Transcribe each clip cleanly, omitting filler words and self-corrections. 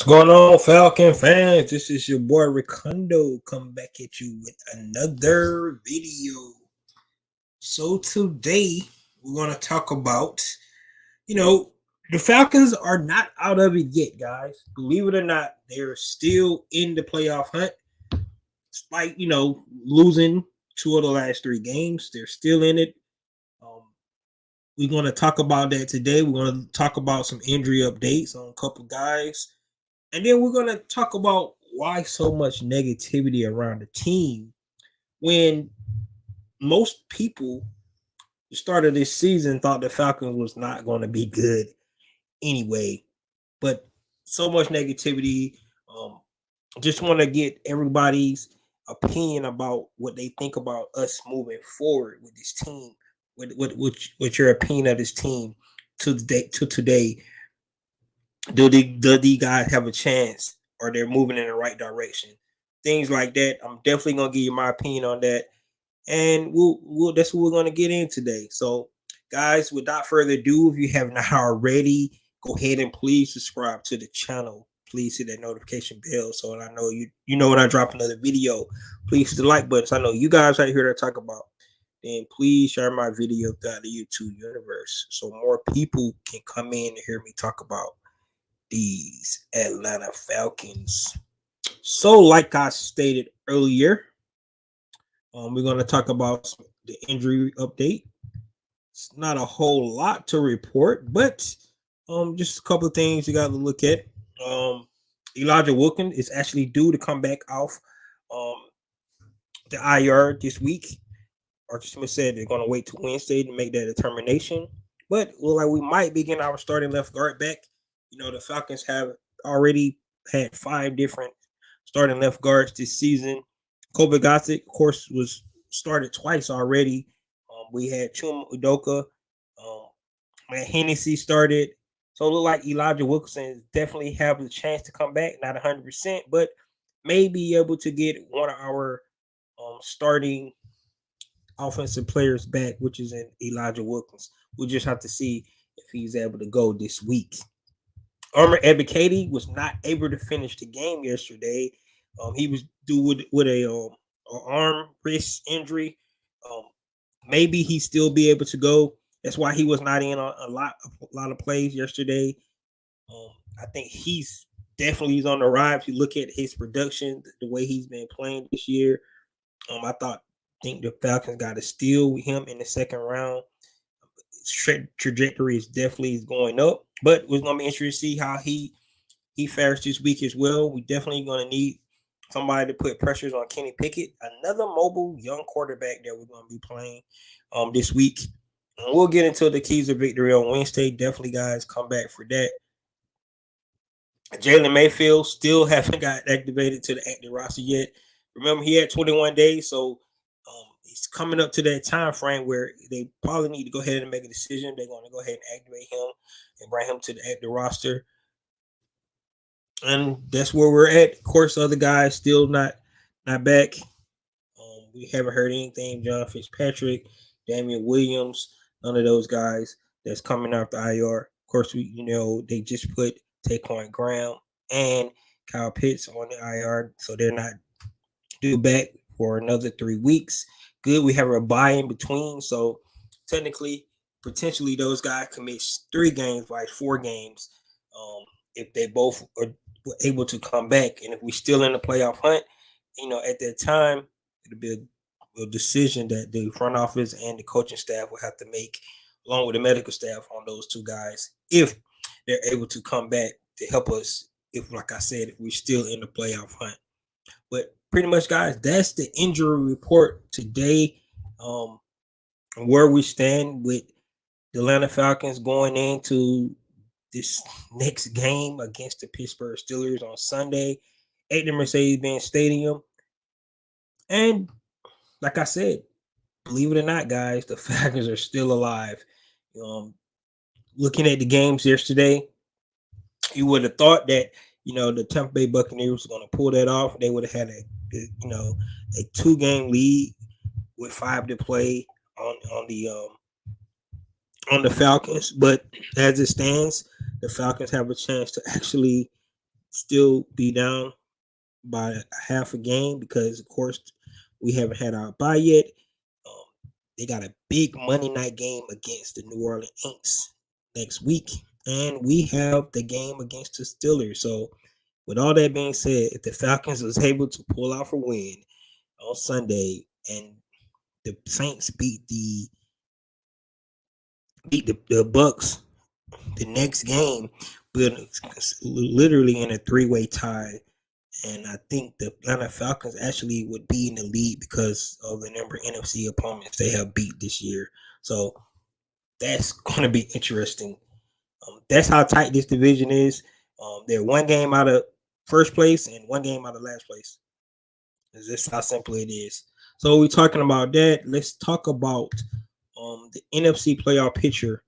Going on, Falcon fans? This is your boy Ricondo coming back at you with another video. So today we're gonna talk about, you know, the Falcons are not out of it yet, guys. Believe it or not, they're still in the playoff hunt, despite losing two of the last three games. They're still in it. Um, we're gonna talk about that today. We're gonna talk about some injury updates on a couple guys. And then we're going to talk about why so much negativity around the team when most people, the start of this season, thought the Falcons was not going to be good anyway. But so much negativity. Just want to get everybody's opinion about what they think about us moving forward with this team. What your opinion of this team to today? Do the guys have a chance, or they're moving in the right direction? Things like that. I'm definitely gonna give you my opinion on that, and we'll that's what we're gonna get in today. So, guys, without further ado, if you have not already, go ahead and please subscribe to the channel. Please hit that notification bell so that I know you know when I drop another video. Please hit the like button so I know you guys right here to talk about. Then please share my video throughout the YouTube universe so more people can come in and hear me talk about these Atlanta Falcons. So, like I stated earlier, we're going to talk about the injury update. It's not a whole lot to report, but just a couple of things you got to look at. Elijah Wilkins is actually due to come back off the IR this week. Archie Smith said they're going to wait till Wednesday to make that determination. But we might be getting our starting left guard back. The Falcons have already had 5 different starting left guards this season. Kobe Gossick, of course, was started twice already. We had Chuma Udoka. Matt Hennessy started. So it looked like Elijah Wilkinson definitely have the chance to come back. Not 100%, but may be able to get one of our starting offensive players back, which is in Elijah Wilkins. We'll just have to see if he's able to go this week. Armor Ebiketie was not able to finish the game yesterday. He was due with a arm wrist injury. Maybe he still be able to go. That's why he was not in a lot of plays yesterday. I think he's definitely on the rise. If you look at his production, the way he's been playing this year, I think the Falcons got to steal him in the second round. Trajectory is definitely going up, but it's going to be interesting to see how he fares this week as well. We definitely going to need somebody to put pressures on Kenny Pickett, another mobile young quarterback that we're going to be playing this week. And we'll get into the keys of victory on Wednesday. Definitely, guys, come back for that. Jalen Mayfield still haven't got activated to the active roster yet. Remember, he had 21 days, so he's coming up to that time frame where they probably need to go ahead and make a decision. They're going to go ahead and activate him and bring him to the active roster. And that's where we're at. Of course, other guys still not back. We haven't heard anything. John Fitzpatrick, Damian Williams, none of those guys that's coming off the IR. Of course, they just put Taquan Graham and Kyle Pitts on the IR, so they're not due back for another 3 weeks. Good, we have a bye in between, so technically, potentially, those guys can miss 3 games, like 4 games, if they both are able to come back. And if we're still in the playoff hunt, at that time, it'll be a decision that the front office and the coaching staff will have to make, along with the medical staff, on those 2 guys, if they're able to come back to help us, if, like I said, if we're still in the playoff hunt. But pretty much, guys, that's the injury report today. Where we stand with the Atlanta Falcons going into this next game against the Pittsburgh Steelers on Sunday at the Mercedes-Benz Stadium. And like I said, believe it or not, guys, the Falcons are still alive. Looking at the games yesterday, you would have thought that the Tampa Bay Buccaneers were going to pull that off. They would have had a 2-game lead with 5 to play on the Falcons. But as it stands, the Falcons have a chance to actually still be down by half a game because, of course, we haven't had our bye yet. They got a big Monday night game against the New Orleans Saints next week, and we have the game against the Steelers. So, with all that being said, if the Falcons was able to pull off a win on Sunday and the Saints beat the Bucks the next game, but literally in a three-way tie. And I think the Atlanta Falcons actually would be in the lead because of the number of NFC opponents they have beat this year. So that's going to be interesting. That's how tight this division is. They're one game out of first place and one game out of last place. This is how simple it is. So we're talking about that. Let's talk about the NFC playoff picture,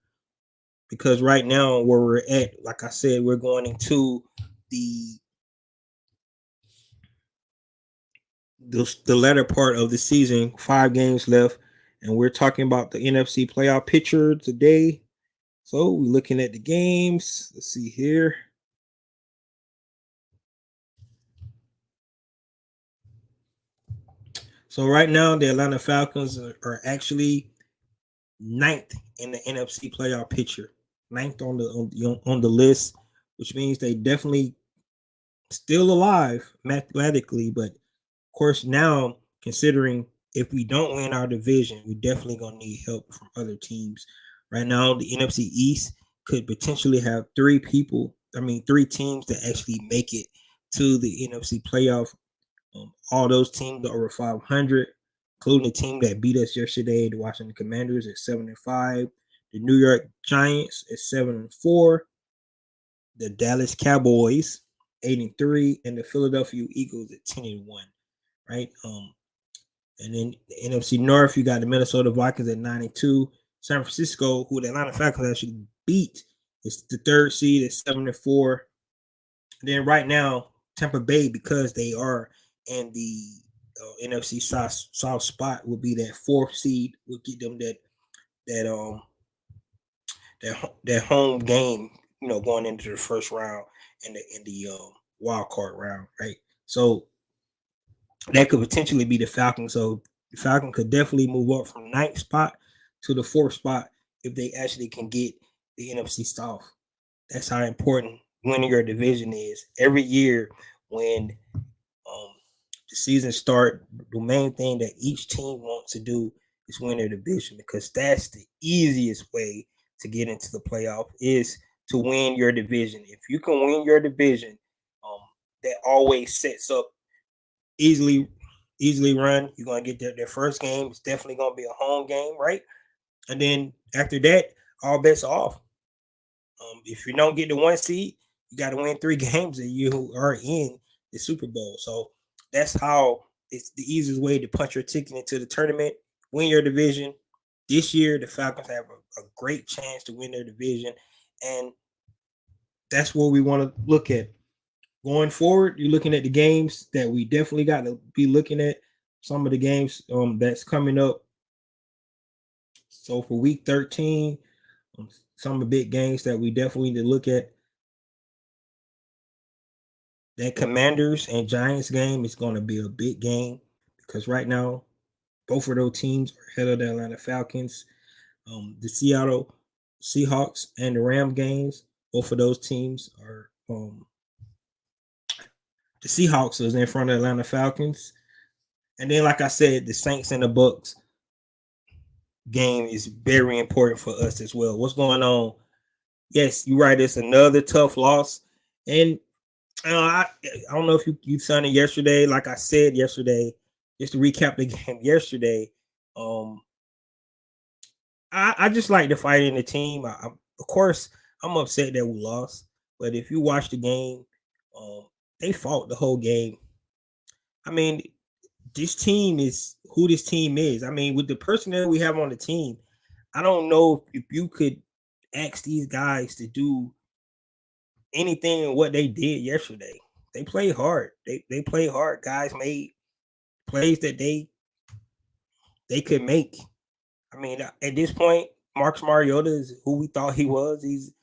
because right now where we're at, like I said, we're going into the the latter part of the season, 5 games left, and we're talking about the NFC playoff picture today. So we're looking at the games. Let's see here. So right now, the Atlanta Falcons are actually ninth in the NFC playoff picture, ninth on the list, which means they definitely still alive mathematically, but of course now considering if we don't win our division, we definitely gonna need help from other teams. Right now, the NFC East could potentially have three teams that actually make it to the NFC playoff. All those teams are over 500, including the team that beat us yesterday, the Washington Commanders at 7-5, the New York Giants at 7-4, the Dallas Cowboys 8-3, and the Philadelphia Eagles at 10-1. Right. And then the NFC North, you got the Minnesota Vikings at 9-2. San Francisco, who the Atlanta Falcons actually beat, is the third seed at 7-4. Then right now, Tampa Bay, because they are in the NFC South spot, will be that fourth seed. Will get them that um that home game, going into the first round in the wild card round, right? So that could potentially be the Falcons. So the Falcons could definitely move up from ninth spot to the fourth spot if they actually can get the NFC South. That's how important winning your division is. Every year when the season start, the main thing that each team wants to do is win their division, because that's the easiest way to get into the playoff is to win your division. If you can win your division, that always sets up easily run. You're gonna get their first game. It's definitely gonna be a home game, right? And then after that, all bets are off. If you don't get the one seed, you got to win 3 games and you are in the Super Bowl. So that's how it's the easiest way to punch your ticket into the tournament, win your division. This year, the Falcons have a great chance to win their division, and that's what we want to look at. Going forward, you're looking at the games that we definitely got to be looking at. Some of the games that's coming up. So for week 13, some of the big games that we definitely need to look at. That Commanders and Giants game is going to be a big game because right now, both of those teams are ahead of the Atlanta Falcons. The Seattle Seahawks and the Ram games, both of those teams are the Seahawks is in front of the Atlanta Falcons. And then, like I said, the Saints and the Bucks game is very important for us as well. What's going on? Yes, you're right. It's another tough loss. And I don't know if you signed it yesterday. Like I said yesterday, just to recap the game yesterday, I just like the fight in the team. Of course, I'm upset that we lost, but if you watch the game, um, they fought the whole game. I mean, this team is who this team is. I mean, with the personnel we have on the team, I don't know if you could ask these guys to do anything in what they did yesterday. They played hard. They played hard. Guys made plays that they could make. I mean, at this point, Marcus Mariota is who we thought he was. He's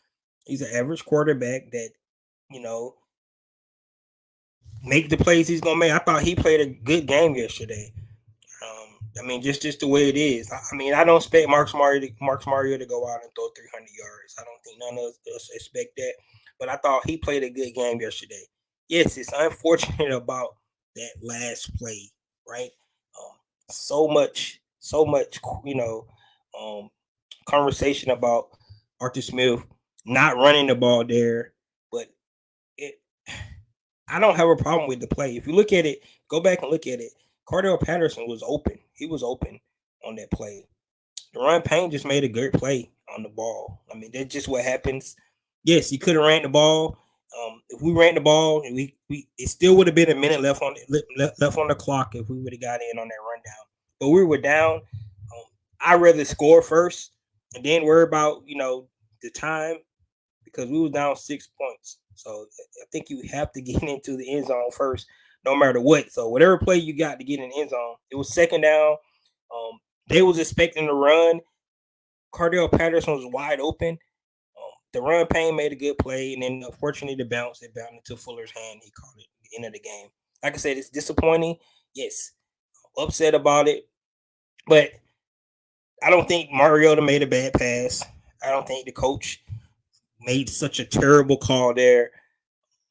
an average quarterback that, you know, make the plays he's gonna make. I thought he played a good game yesterday. I mean, just the way it is. I mean, I don't expect Marcus Mario to go out and throw 300 yards. I don't think none of us expect that. But I thought he played a good game yesterday. Yes, it's unfortunate about that last play, right? So much, um, conversation about Arthur Smith not running the ball there, but it. I don't have a problem with the play. If you look at it, go back and look at it. Cordell Patterson was open. He was open on that play. Deron Payne just made a great play on the ball. I mean, that's just what happens. Yes, he could have ran the ball. If we ran the ball, we it still would have been a minute left on the clock if we would have got in on that rundown. But we were down. I'd rather score first and then worry about the time because we was down 6 points. So I think you have to get into the end zone first, no matter what. So whatever play you got to get in the end zone, it was second down. They was expecting to run. Cordell Patterson was wide open. The run Payne made a good play, and then unfortunately the bounce it bounced into Fuller's hand. He caught it at the end of the game. Like I said, it's disappointing. Yes, upset about it, but I don't think Mariota made a bad pass. I don't think the coach made such a terrible call there.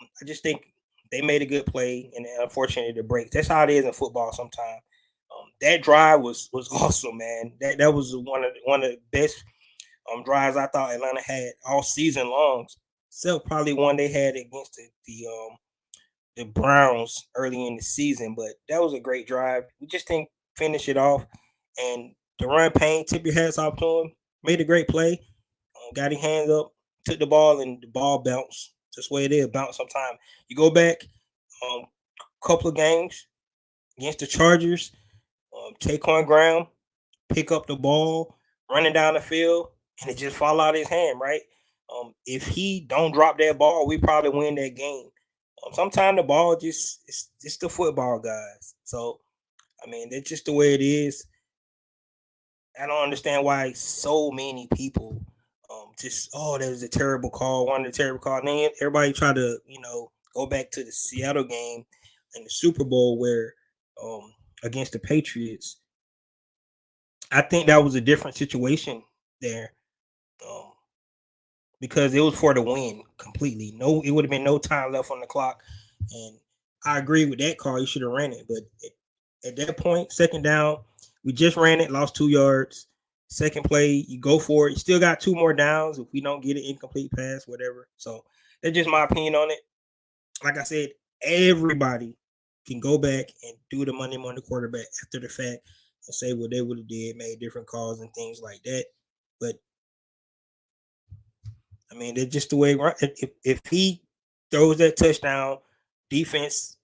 I just think they made a good play, and unfortunately the break. That's how it is in football sometimes. That drive was awesome, man. That was one of the best drives I thought Atlanta had all season long. Except probably one they had against the Browns early in the season, but that was a great drive. We just didn't finish it off, and Deron Payne, tip your hats off to him, made a great play. Got his hands up, took the ball, and the ball bounced. Just the way it is, bounce sometime. You go back, couple of games against the Chargers, take on ground, pick up the ball, running down the field, and it just fall out of his hand, right? If he don't drop that ball, we probably win that game. Sometimes the ball it's just the football guys. So I mean, that's just the way it is. I don't understand why so many people just that was a terrible call, one of the terrible call. And then everybody try to go back to the Seattle game in the Super Bowl where against the Patriots. I think that was a different situation there. Um, because it was for the win completely. No, it would have been no time left on the clock. And I agree with that call. You should have ran it. But at that point, second down, we just ran it, lost 2 yards. Second play, you go for it. You still got 2 more downs if we don't get an incomplete pass, whatever. So that's just my opinion on it. Like I said, everybody can go back and do the Monday morning quarterback after the fact and say what they would have did, made different calls and things like that. But I mean, it's just the way. If he throws that touchdown, defense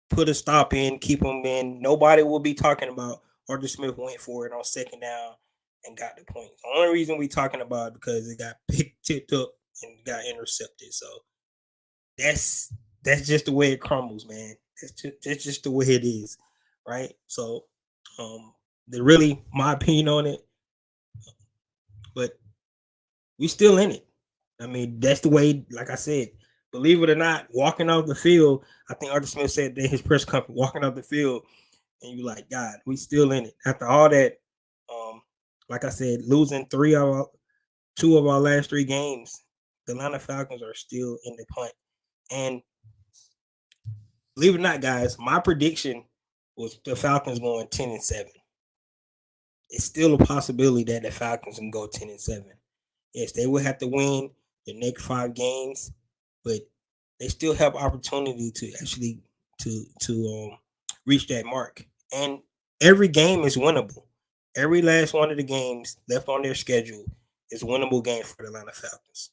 put a stop in, keep him in. Nobody will be talking about Arthur Smith went for it on second down and got the points. The only reason we talking about it because it got tipped up and got intercepted. So that's just the way it crumbles, man. That's just the way it is, right? So, the really my opinion on it, but we still in it. I mean, that's the way. Like I said, believe it or not, walking off the field. I think Arthur Smith said that his press conference, walking off the field, and you like, God, we still in it after all that. Um, like I said, losing two of our last 3 games, the Atlanta Falcons are still in the punt. And believe it or not, guys, my prediction was the Falcons going 10-7. It's still a possibility that the Falcons can go 10-7. Yes, they will have to win the next 5 games, but they still have opportunity to actually to reach that mark. And every game is winnable. Every last one of the games left on their schedule is a winnable game for the Atlanta Falcons.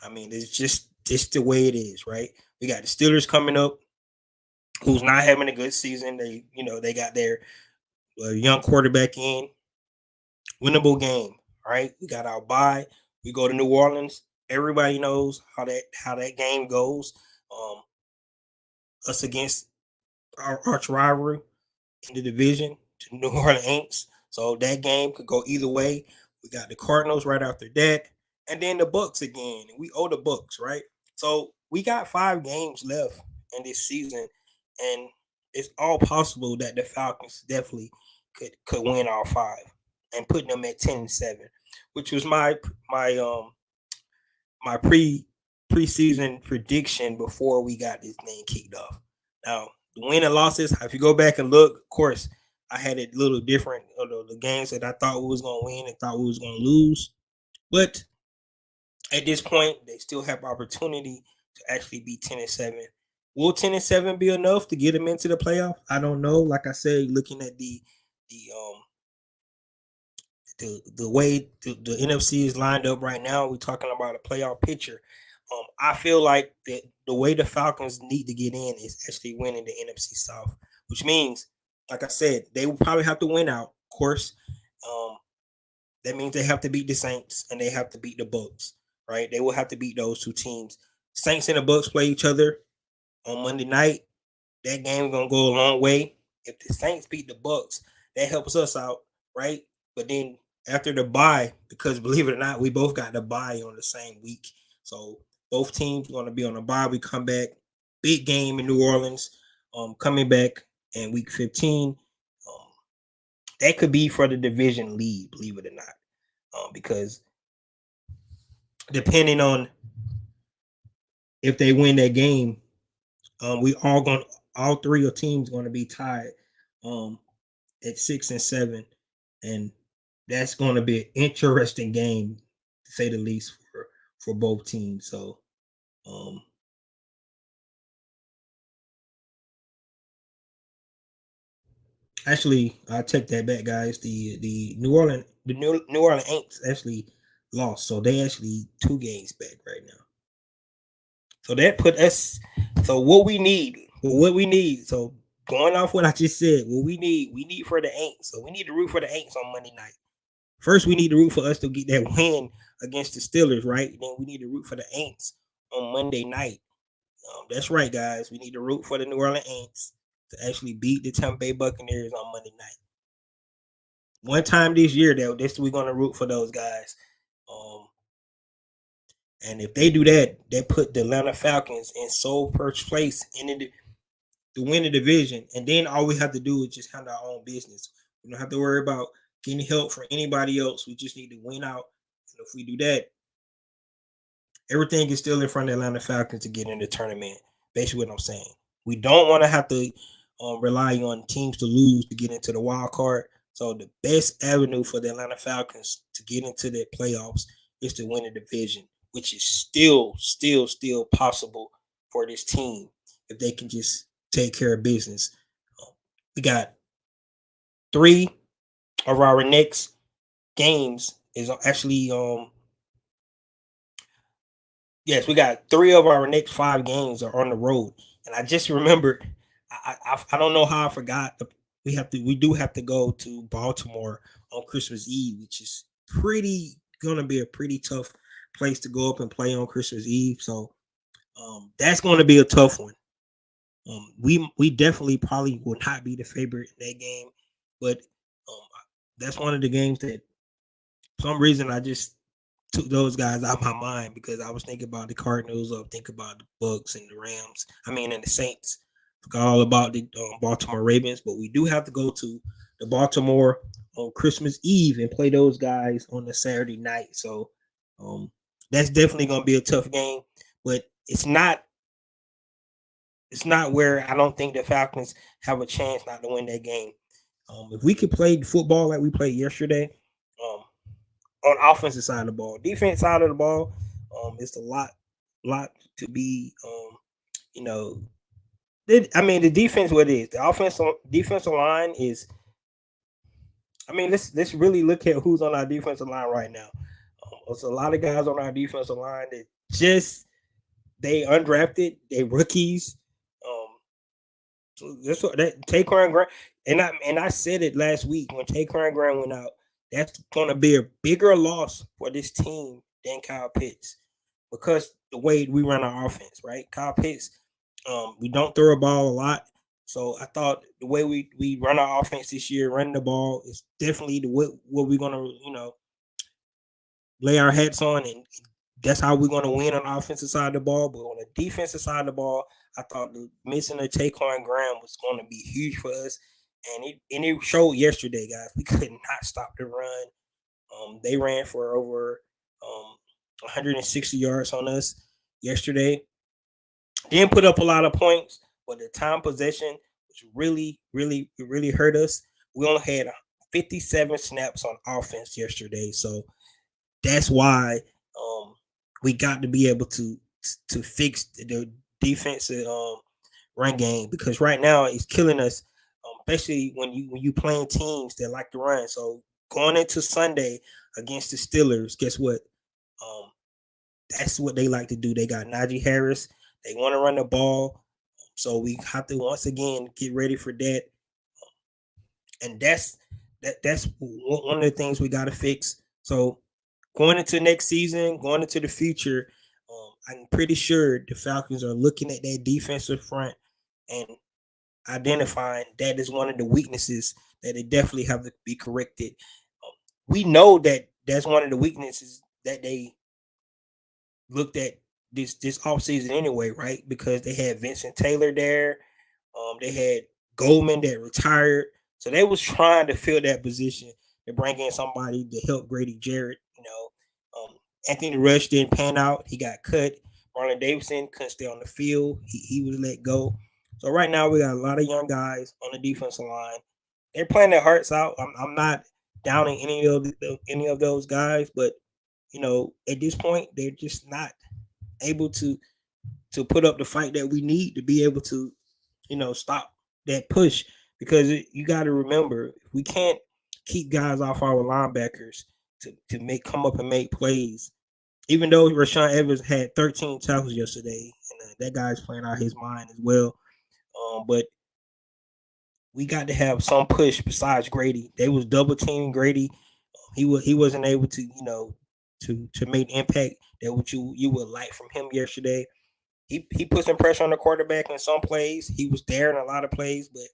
I mean, it's just the way it is, right? We got the Steelers coming up, who's not having a good season. They got their young quarterback in, winnable game, right? We got our bye. We go to New Orleans. Everybody knows how that game goes. Us against our arch rivalry in the division to New Orleans Aints. So that game could go either way. We got the Cardinals right after that, and then the Bucks again. We owe the Bucks, right? So we got 5 games left in this season, and it's all possible that the Falcons definitely could win all five and put them at 10-7, which was my preseason prediction before we got this thing kicked off. Now, the win and losses, if you go back and look, of course, I had it a little different. The games that I thought we was gonna win and thought we was gonna lose, but at this point, they still have opportunity to actually be 10-7. Will 10-7 be enough to get them into the playoff? I don't know. Like I said, looking at the the way the NFC is lined up right now, we're talking about a playoff picture. I feel like the way the Falcons need to get in is actually winning the NFC South, which means, like I said, they will probably have to win out. Of course, um, that means they have to beat the Saints and they have to beat the Bucks. Right? They will have to beat those two teams. Saints and the Bucks play each other on Monday night. That game is gonna go a long way. If the Saints beat the Bucks, that helps us out, right? But then after the bye, because believe it or not, we both got the bye on the same week. So both teams are gonna be on the bye. We come back, big game in New Orleans, coming back in week 15. Um, that could be for the division lead, believe it or not. Because depending on if they win that game, we all three of teams going to be tied at 6-7, and that's going to be an interesting game to say the least for both teams. So, um, actually, I take that back, guys. The New Orleans Aints actually lost, so they actually 2 games back right now. So that put us. So what we need. So going off what I just said, what we need for the Aints. So we need to root for the Aints on Monday night. First, we need to root for us to get that win against the Steelers, right? Then we need to root for the Aints on Monday night. That's right, guys. We need to root for the New Orleans Aints to actually beat the Tampa Bay Buccaneers on Monday night. One time this year, though, this we're gonna root for those guys. Um, and if they do that, they put the Atlanta Falcons in sole first place in to win the division. And then all we have to do is just handle our own business. We don't have to worry about getting help from anybody else. We just need to win out. And if we do that, everything is still in front of the Atlanta Falcons to get in the tournament. Basically, what I'm saying. We don't want to have to rely on teams to lose to get into the wild card. So the best avenue for the Atlanta Falcons to get into the playoffs is to win the division, which is still possible for this team if they can just take care of business. We got 3 of our next games is actually yes, we got 3 of our next 5 games are on the road, and I just remembered. I don't know how I forgot. We do have to go to Baltimore on Christmas Eve, which is gonna be a pretty tough place to go up and play on Christmas Eve. So that's going to be a tough one. We definitely probably will not be the favorite in that game, but that's one of the games that for some reason I just took those guys out of my mind because I was thinking about the Cardinals or thinking about the Bucks and the Rams. I mean, and the Saints. Forgot all about the Baltimore Ravens, but we do have to go to the Baltimore on Christmas Eve and play those guys on the Saturday night. So that's definitely going to be a tough game, but it's not where I don't think the Falcons have a chance not to win that game. If we could play football like we played yesterday, on offensive side of the ball, defense side of the ball, it's a lot to be, you know. I mean, the defense, what it is, the defensive line is. I mean, let's really look at who's on our defensive line right now. There's a lot of guys on our defensive line that they undrafted, they rookies. So that's what that Taquan Grant and I said it last week when Taquan Grant went out. That's going to be a bigger loss for this team than Kyle Pitts because the way we run our offense, right? Kyle Pitts, we don't throw a ball a lot. So I thought the way we run our offense this year, running the ball, is definitely what we're going to, lay our hats on, and that's how we're going to win on the offensive side of the ball. But on the defensive side of the ball, I thought the missing of Taquan Graham was going to be huge for us, and it showed yesterday, guys. We could not stop the run. They ran for over 160 yards on us yesterday. Didn't put up a lot of points, but the time possession was really hurt us. We only had 57 snaps on offense yesterday, so that's why we got to be able to fix the defensive run game, because right now it's killing us, especially when you playing teams that like to run. So going into Sunday against the Steelers, guess what? Um, that's what they like to do. They got Najee Harris. They want to run the ball, so we have to once again get ready for that. And that's one of the things we got to fix. So going into next season, going into the future, I'm pretty sure the Falcons are looking at that defensive front and identifying that is one of the weaknesses that they definitely have to be corrected. We know that that's one of the weaknesses that they looked at this offseason anyway, right? Because they had Vincent Taylor there. They had Goldman that retired. So they was trying to fill that position to bring in somebody to help Grady Jarrett. Anthony Rush didn't pan out. He got cut. Marlon Davidson couldn't stay on the field. He was let go. So right now we got a lot of young guys on the defensive line. They're playing their hearts out. I'm not downing any of those guys, but at this point they're just not able to put up the fight that we need to be able to stop that push, because you got to remember, we can't keep guys off our linebackers to make come up and make plays. Even though Rashawn Evans had 13 tackles yesterday, and that guy's playing out his mind as well. But we got to have some push besides Grady. They was double teaming Grady. He wasn't able to to make impact that what you would like from him yesterday. He put some pressure on the quarterback in some plays. He was there in a lot of plays, but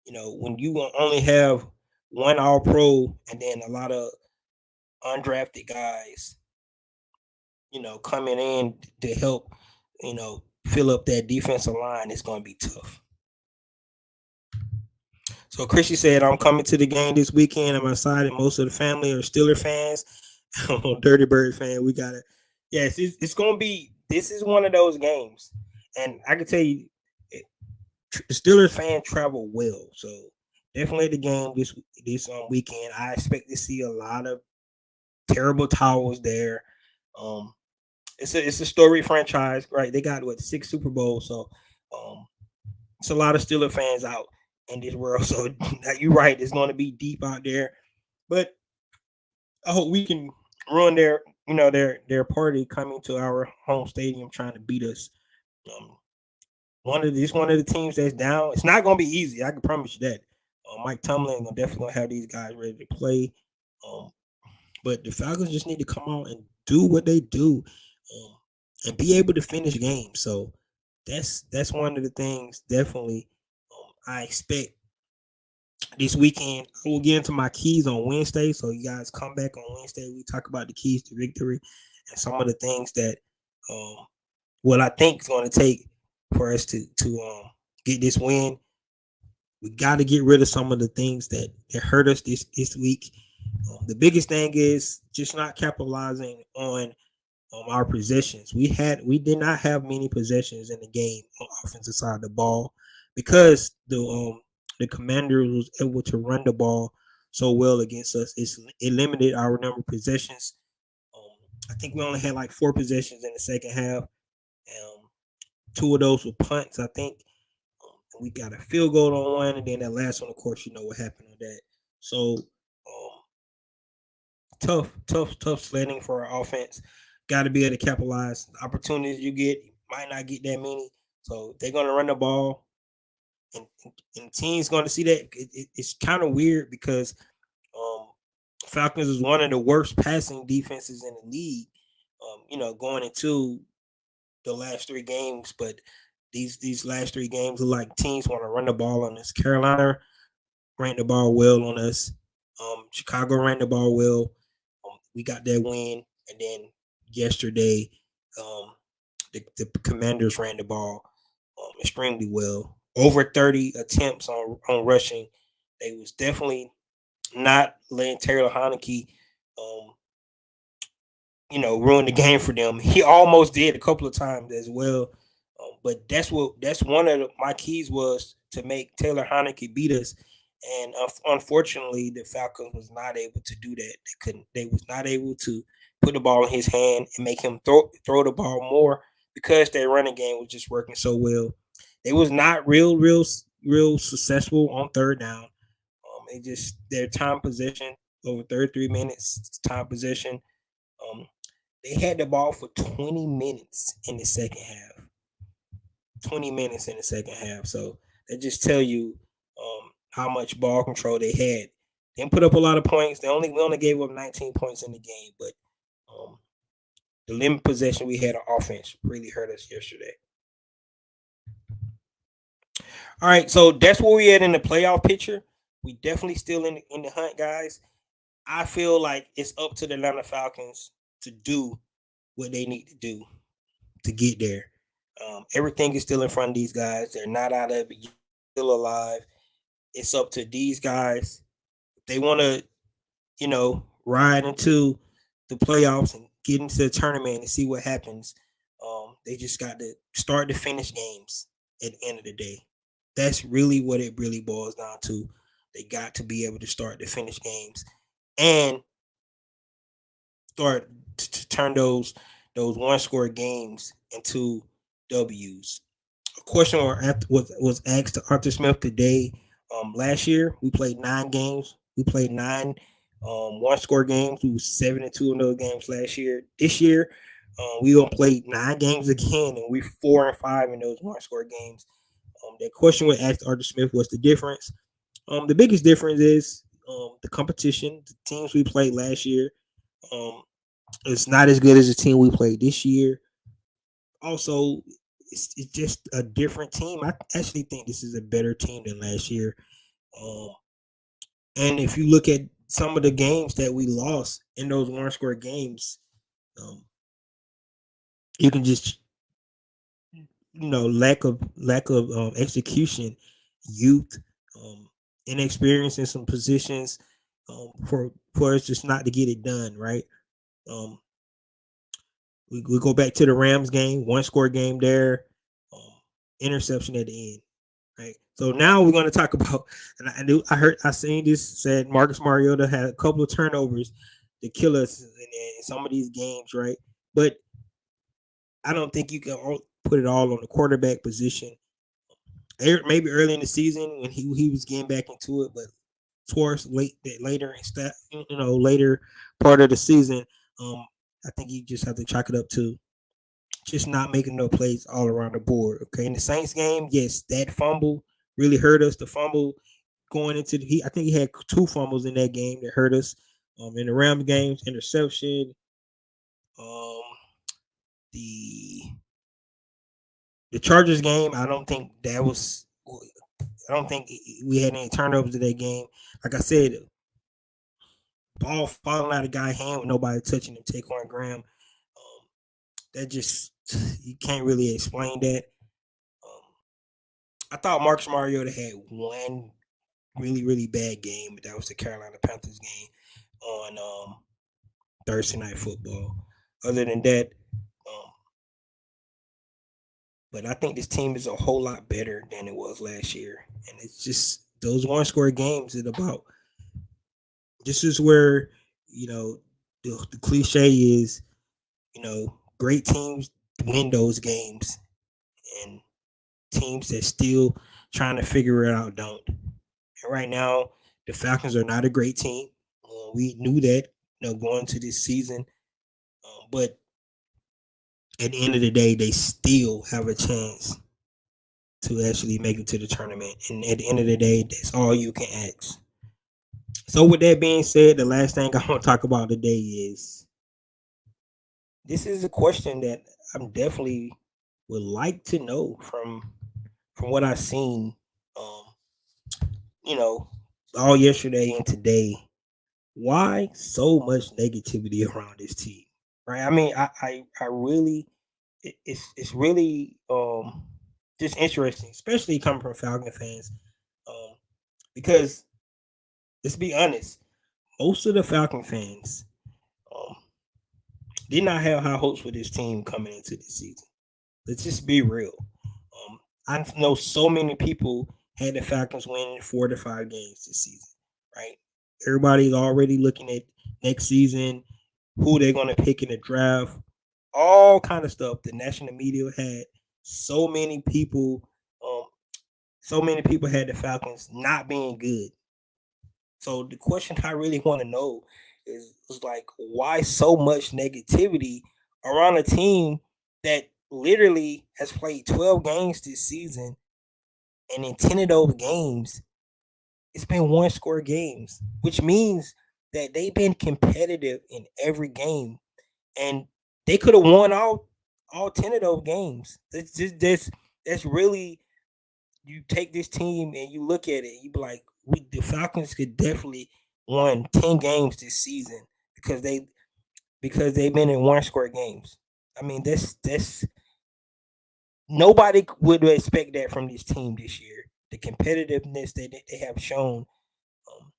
when you only have one All Pro and then a lot of undrafted guys, coming in to help, fill up that defensive line, it's going to be tough. So Chrissy said, I'm coming to the game this weekend. I'm excited. Most of the family are Steeler fans. I'm a Dirty Bird fan. We got to, yes, it's going to be, this is one of those games. And I can tell you, the Steelers fans travel well. So definitely the game this weekend. I expect to see a lot of terrible towels there. It's a storied franchise, right? They got 6 Super Bowls, so it's a lot of Steelers fans out in this world. So you're right, it's going to be deep out there, but I hope we can run their party coming to our home stadium trying to beat us. One of the teams that's down. It's not going to be easy. I can promise you that. Mike Tomlin is definitely going to have these guys ready to play. But the Falcons just need to come out and do what they do, and be able to finish games. So that's one of the things definitely I expect this weekend. I will get into my keys on Wednesday, so you guys come back on Wednesday. We talk about the keys to victory and some of the things that what I think is going to take for us to get this win. We got to get rid of some of the things that hurt us this week. The biggest thing is just not capitalizing on our possessions. We did not have many possessions in the game on the offensive side of the ball, because the Commanders was able to run the ball so well against us. It limited our number of possessions. I think we only had 4 possessions in the second half. 2 of those were punts, I think. We got a field goal on one, and then that last one, of course, you know what happened on that. So tough sledding for our offense. Got to be able to capitalize. The opportunities you get, you might not get that many. So they're going to run the ball, and teams going to see that. It's kind of weird because Falcons is one of the worst passing defenses in the league. Going into the last 3 games, but these last 3 games are like teams want to run the ball on us. Carolina ran the ball well on us. Chicago ran the ball well. We got that win, and then yesterday, The Commanders ran the ball extremely well. Over 30 attempts on rushing. They was definitely not letting Taylor Heineke, um, ruin the game for them. He almost did a couple of times as well. But that's one of my keys was to make Taylor Heineke beat us. And unfortunately, the Falcons was not able to do that. They couldn't. They was not able to put the ball in his hand and make him throw the ball more because their running game was just working so well. They was not real successful on third down. It just their time possession over 33 minutes time possession. Um, they had the ball for 20 minutes in the second half. 20 minutes in the second half. So they just tell you how much ball control they had. They didn't put up a lot of points. We only gave up 19 points in the game, but um, the limited possession we had on offense really hurt us yesterday. All right, so that's where we at in the playoff picture. We definitely still in the hunt, guys. I feel like it's up to the Atlanta Falcons to do what they need to do to get there. Everything is still in front of these guys. They're not out of it. Still alive. It's up to these guys. If they want to, ride into the playoffs and get into the tournament and see what happens. They just got to start to finish games at the end of the day. That's really what it really boils down to. They got to be able to start to finish games and start to turn those one score games into W's. A question was asked to Arthur Smith today. Last year we played 9 games. We played 9 one score games. We were 7-2 in those games last year. This year, we gonna play 9 games again, and we're 4-5 in those one score games. That question was asked to Arthur Smith. What's the difference? The biggest difference is the competition. The teams we played last year, it's not as good as the team we played this year. Also, it's just a different team. I actually think this is a better team than last year. Um, and if you look at some of the games that we lost in those one score games, um, you can just lack of execution, youth, inexperience in some positions, for us just not to get it done right. Um, we go back to the Rams game, one score game there, um, interception at the end. Right. So now we're going to talk about, and I seen this said Marcus Mariota had a couple of turnovers to kill us in some of these games, right? But I don't think you can put it all on the quarterback position. Maybe early in the season when he was getting back into it, but towards later later part of the season, I think you just have to chalk it up to just not making no plays all around the board. Okay, in the Saints game, yes, that fumble really hurt us. The fumble going into I think he had 2 fumbles in that game that hurt us. In the Rams games, interception. Um, the the Chargers game, I don't think that was. I don't think we had any turnovers in that game. Like I said, ball falling out of guy's hand with nobody touching him. Taquan Graham. That just you can't really explain that. Um, I thought Marcus Mariota had one really bad game, but that was the Carolina Panthers game on Thursday Night Football. Other than that, um, but I think this team is a whole lot better than it was last year, and it's just those one score games. It's about this is where the cliche is, great teams win those games, and teams that still trying to figure it out don't. And right now, the Falcons are not a great team. We knew that, going to this season, but at the end of the day, they still have a chance to actually make it to the tournament. And at the end of the day, that's all you can ask. So, with that being said, the last thing I want to talk about today is this is a question that I'm definitely would like to know from what I've seen, you know, all yesterday and today. Why so much negativity around this team? Right? I mean, I really it's really just interesting, especially coming from Falcon fans, um, because let's be honest, most of the Falcon fans um, did not have high hopes for this team coming into this season. Let's just be real. I know so many people had the Falcons winning 4 to 5 games this season, right? Everybody's already looking at next season, who they're going to pick in the draft, all kind of stuff. The national media had so many people, um, so many people had the Falcons not being good. So the question I really want to know is like, why so much negativity around a team that literally has played 12 games this season, and in 10 of those games, it's been one score games, which means that they've been competitive in every game, and they could have won all 10 of those games. That's really, you take this team and you look at it, you be like, the Falcons could definitely won 10 games this season because they've been in one score games. I mean, that's nobody would expect that from this team this year. The competitiveness that they have shown, um,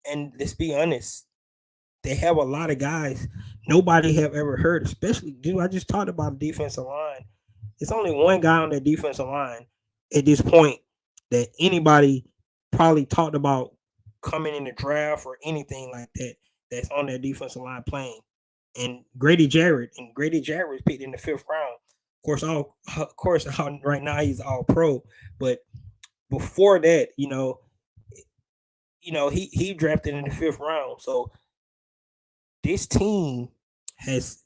and let's be honest, they have a lot of guys nobody have ever heard. Especially, dude, I just talked about the defensive line. It's only one guy on that defensive line at this point that anybody probably talked about coming in the draft or anything like that, that's on that defensive line playing. And Grady Jarrett, was picked in the 5th round. Right now he's all pro, but before that, he drafted in the 5th round. So this team has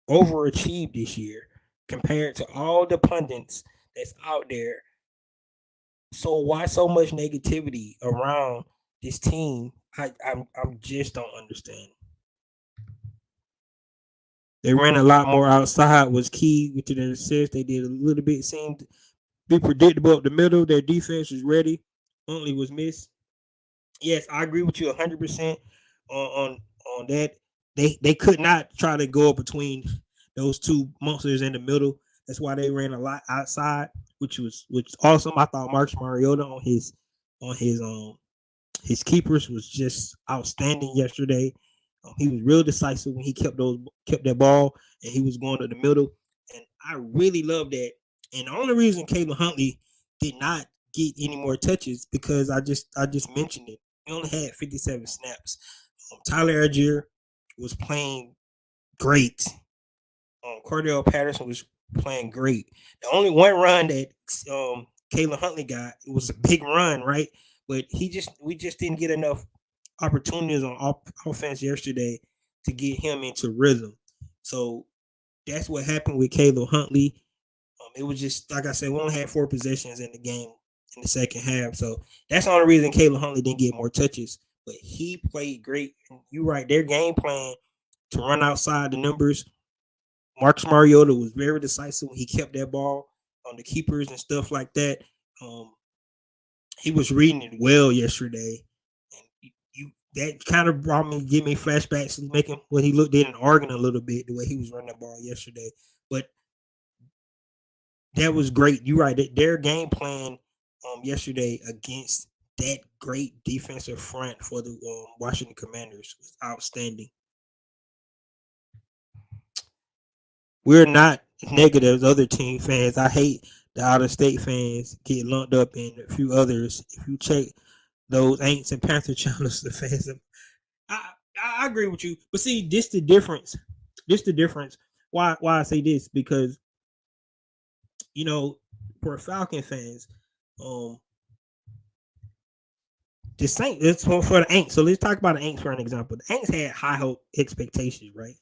overachieved this year compared to all the pundits that's out there. So why so much negativity around this team? I'm just don't understand. They ran a lot more outside was key to their success. They did a little bit, seemed to be predictable up the middle. Their defense was ready. Huntley was missed. Yes, I agree with you 100% on that. They could not try to go up between those two monsters in the middle. That's why they ran a lot outside, which awesome. I thought Marcus Mariota on his keepers was just outstanding yesterday. He was real decisive when he kept that ball and he was going to the middle, and I really love that. And the only reason Caleb Huntley did not get any more touches because I just mentioned it. He only had 57 snaps. Tyler Algier was playing great. Cordell Patterson was playing great. The only one run that Caleb Huntley got, it was a big run, right? But we just didn't get enough opportunities on offense yesterday to get him into rhythm. So that's what happened with Caleb Huntley. It was just like I said, we only had 4 possessions in the game in the second half. So that's the only reason Caleb Huntley didn't get more touches. But he played great. And you're right, their game plan to run outside the numbers. Marcus Mariota was very decisive when he kept that ball on the keepers and stuff like that. Um, he was reading it well yesterday, and that kind of brought me, give me flashbacks to making when he looked in and Oregon a little bit, the way he was running the ball yesterday. But that was great. You're right. Their game plan yesterday against that great defensive front for the Washington Commanders was outstanding. We're not negative as other team fans. I hate the out of state fans get lumped up in a few others. If you check those Aints and Panther channels, the fans, I, I agree with you. But see, this the difference. This the difference. Why I say this, because you know, for Falcon fans, um, the Saints. It's for the Aints. So let's talk about the Aints for an example. The Aints had high hope expectations, right?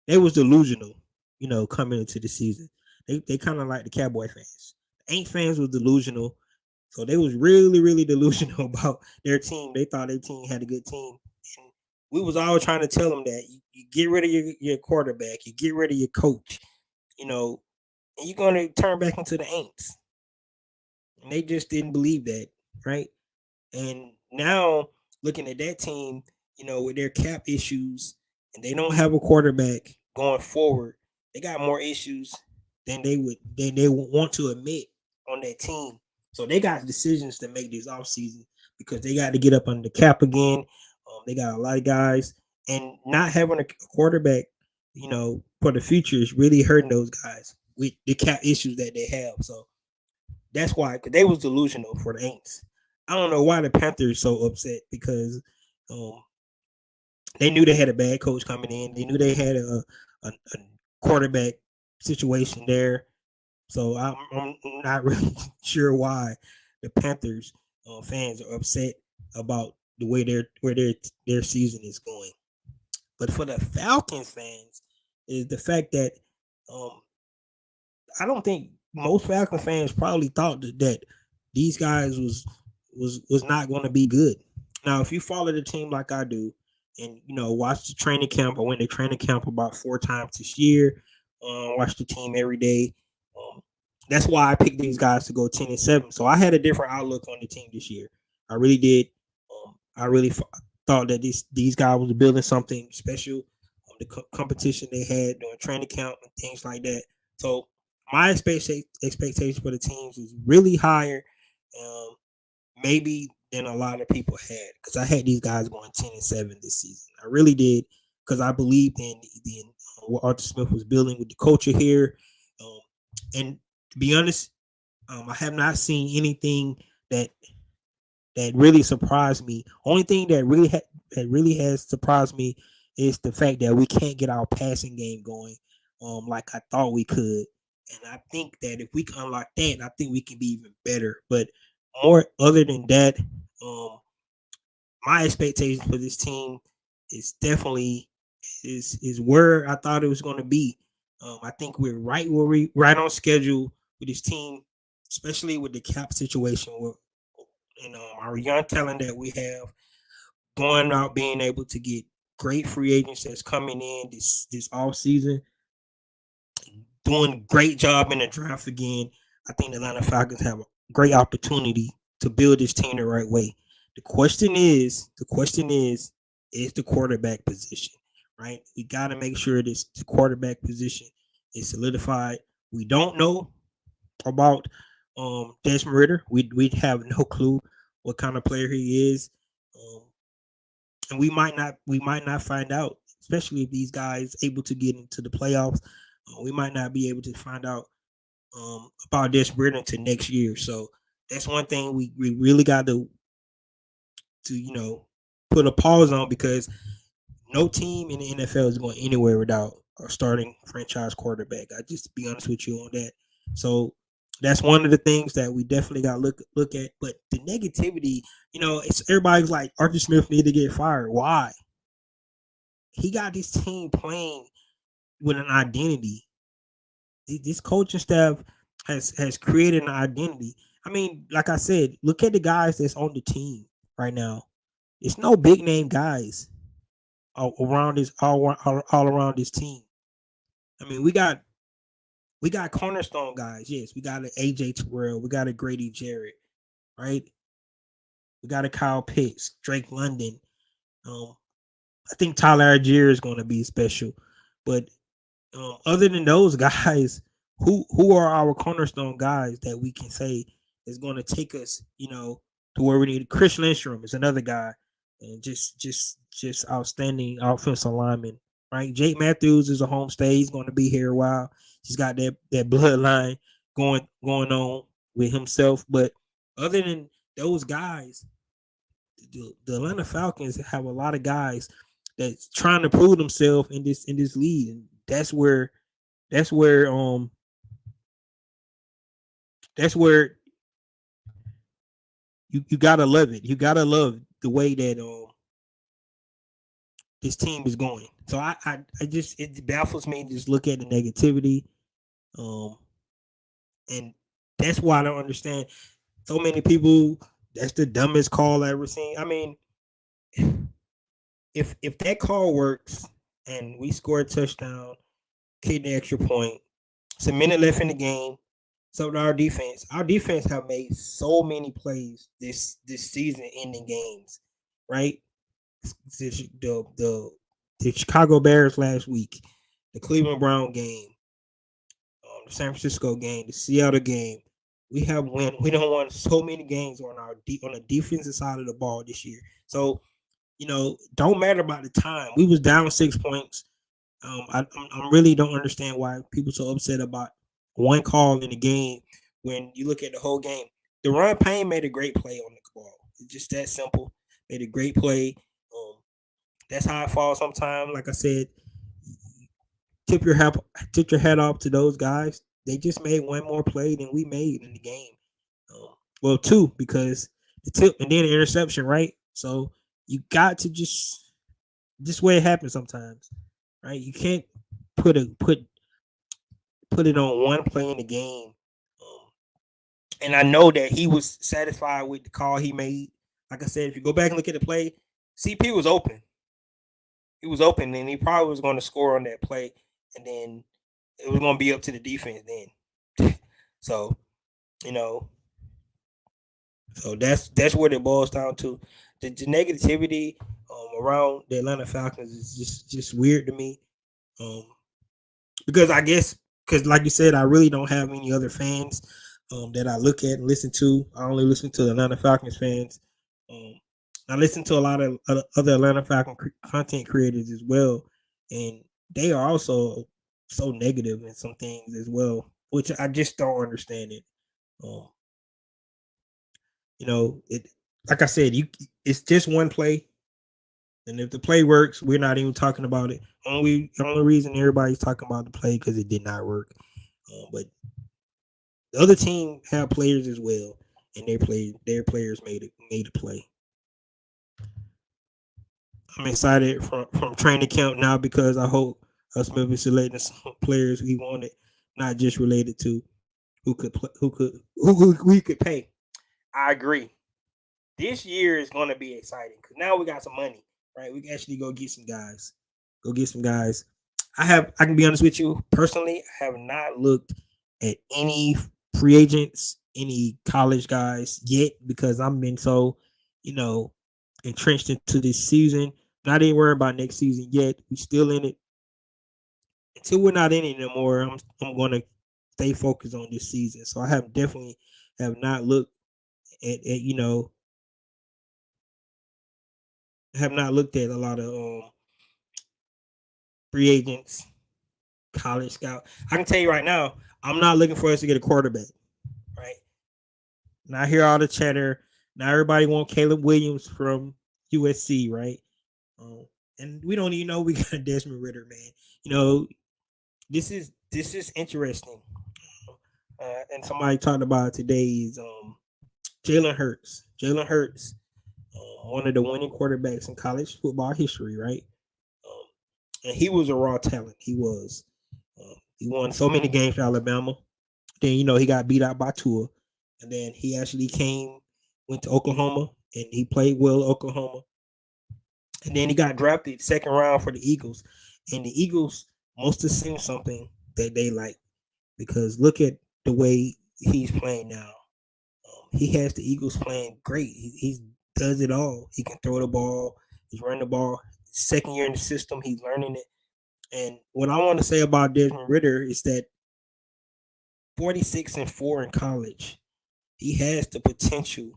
They was delusional, coming into the season. They kind of like the Cowboy fans. The Aints fans was delusional, so they was really, really delusional about their team. They thought their team had a good team, and we was all trying to tell them that you get rid of your quarterback, you get rid of your coach, and you're gonna turn back into the Aints. And they just didn't believe that, right? And now looking at that team, with their cap issues and they don't have a quarterback going forward, they got more issues. than they would want to admit on that team. So they got decisions to make this offseason because they got to get up under the cap again. They got a lot of guys, and not having a quarterback, for the future is really hurting those guys with the cap issues that they have. So that's why, because they was delusional for the Aints. I don't know why the Panthers so upset because um, they knew they had a bad coach coming in. They knew they had a quarterback situation there. So I'm not really sure why the Panthers fans are upset about the way their season is going. But for the Falcons fans, is the fact that um, I don't think most Falcon fans probably thought that these guys was not going to be good. Now, if you follow the team like I do, and watch the training camp, I went to training camp about 4 times this year. Watch the team every day. Um, that's why I picked these guys to go 10-7. So I had a different outlook on the team this year. I really did. I really thought that these guys was building something special. The competition they had during training camp and things like that. So my expectations for the teams was really higher, um, maybe than a lot of people had, because I had these guys going 10-7 this season. I really did, because I believed in what Arthur Smith was building with the culture here. Um, and to be honest, I have not seen anything that really surprised me. Only thing that really has surprised me is the fact that we can't get our passing game going, like I thought we could. And I think that if we can unlock that, I think we can be even better. But more other than that, um, my expectations for this team is definitely is where I thought it was going to be. I think we're right on schedule with this team, especially with the cap situation. With our young talent that we have going out, being able to get great free agents that's coming in this off season, doing a great job in the draft again. I think the Atlanta Falcons have a great opportunity to build this team the right way. Is the quarterback position, right? We got to make sure this the quarterback position is solidified. We don't know about Desmond Ritter. We have no clue what kind of player he is, um, and we might not find out, especially if these guys able to get into the playoffs. We might not be able to find out about Desmond Ritter until next year. So that's one thing we really got to put a pause on, because no team in the NFL is going anywhere without a starting franchise quarterback. I just to be honest with you on that. So that's one of the things that we definitely got to look at. But the negativity, it's everybody's like Arthur Smith need to get fired. Why? He got this team playing with an identity. This coaching staff has created an identity. I mean, like I said, look at the guys that's on the team right now. It's no big name guys all around this team. I mean, we got cornerstone guys. Yes, we got an AJ Terrell, we got a Grady Jarrett, right? We got a Kyle Pitts, Drake London. Um, I think Tyler Algier is going to be special, but other than those guys, who are our cornerstone guys that we can say is going to take us, to where we need? Chris Lindstrom is another guy, and just outstanding offensive lineman. Right, Jake Matthews is a home stay. He's going to be here a while. He's got that bloodline going on with himself. But other than those guys, the Atlanta Falcons have a lot of guys that's trying to prove themselves in this league, and that's where that's where you gotta love it. You gotta love the way that this team is going. So I just it baffles me to just look at the negativity, um, and that's why I don't understand so many people. That's the dumbest call I ever seen. I mean, if that call works and we score a touchdown, kick the extra point, it's a minute left in the game. So our defense have made so many plays this season, ending games, right? The Chicago Bears last week, the Cleveland Brown game, the San Francisco game, the Seattle game. We don't won so many games on the defensive side of the ball this year. So don't matter about the time. We was down 6 points. I really don't understand why people so upset about one call in the game when you look at the whole game. Deron Payne made a great play on the ball. It's just that simple. Made a great play. Um, that's how it falls sometimes. Like I said, tip your hat tip your hat off to those guys. They just made one more play than we made in the game. Well, two because the tip and then the interception, right? So you got to just way it happens sometimes, right? You can't put a put it on one play in the game. And I know that he was satisfied with the call he made. Like I said, if you go back and look at the play, CP was open. He was open, and he probably was going to score on that play, and then it was going to be up to the defense then. So you know, so that's what it boils down to. The negativity around the Atlanta Falcons is just weird to me. Um, because I guess because like you said, I really don't have any other fans that I look at and listen to. I only listen to the Atlanta Falcons fans. Um, I listen to a lot of other Atlanta Falcon content creators as well, and they are also so negative in some things as well, which I just don't understand it. Um, it like I said, it's just one play, and if the play works, we're not even talking about it. Only reason everybody's talking about the play because it did not work. But the other team have players as well, and their players made a play. I'm excited from training camp now because I hope us maybe selecting some players we wanted, not just related to who we could pay. I agree. This year is going to be exciting because now we got some money, right? We can actually go get some guys. Go get some guys. I can be honest with you personally. I have not looked at any free agents, any college guys yet because I'm been so, you know, entrenched into this season. Not even worried about next season yet. We still in it. Until we're not in it anymore, I'm gonna stay focused on this season. So I have definitely have not looked at have not looked at a lot of free agents, college scout. I can tell you right now, I'm not looking for us to get a quarterback. Right now, I hear all the chatter. Now everybody want Caleb Williams from USC, right? Um, and we don't even know we got Desmond Ritter, man. You know, this is interesting. And somebody talked about it today is Jalen Hurts. Jalen Hurts, one of the winning quarterbacks in college football history, right? Um, and he was a raw talent. He was. He won so many games for Alabama. Then he got beat out by Tua, and then he actually went to Oklahoma, and he played well at Oklahoma. And then he got drafted second round for the Eagles, and the Eagles must have seen something that they like because look at the way he's playing now. He has the Eagles playing great. He does it all. He can throw the ball. He's running the ball. Second year in the system, he's learning it. And what I want to say about Desmond Ritter is that 46-4 in college, he has the potential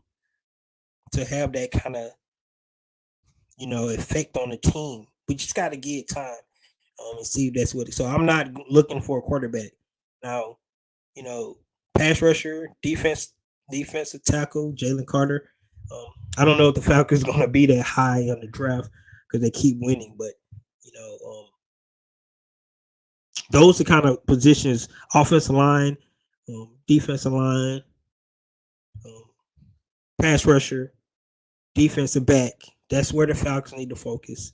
to have that kind of effect on the team. We just got to give time and see if that's what. So I'm not looking for a quarterback now. Pass rusher, defensive tackle, Jalen Carter. I don't know if the Falcons going to be that high on the draft because they keep winning, but those are kind of positions: offensive line, defensive line, um, pass rusher, defensive back. That's where the Falcons need to focus.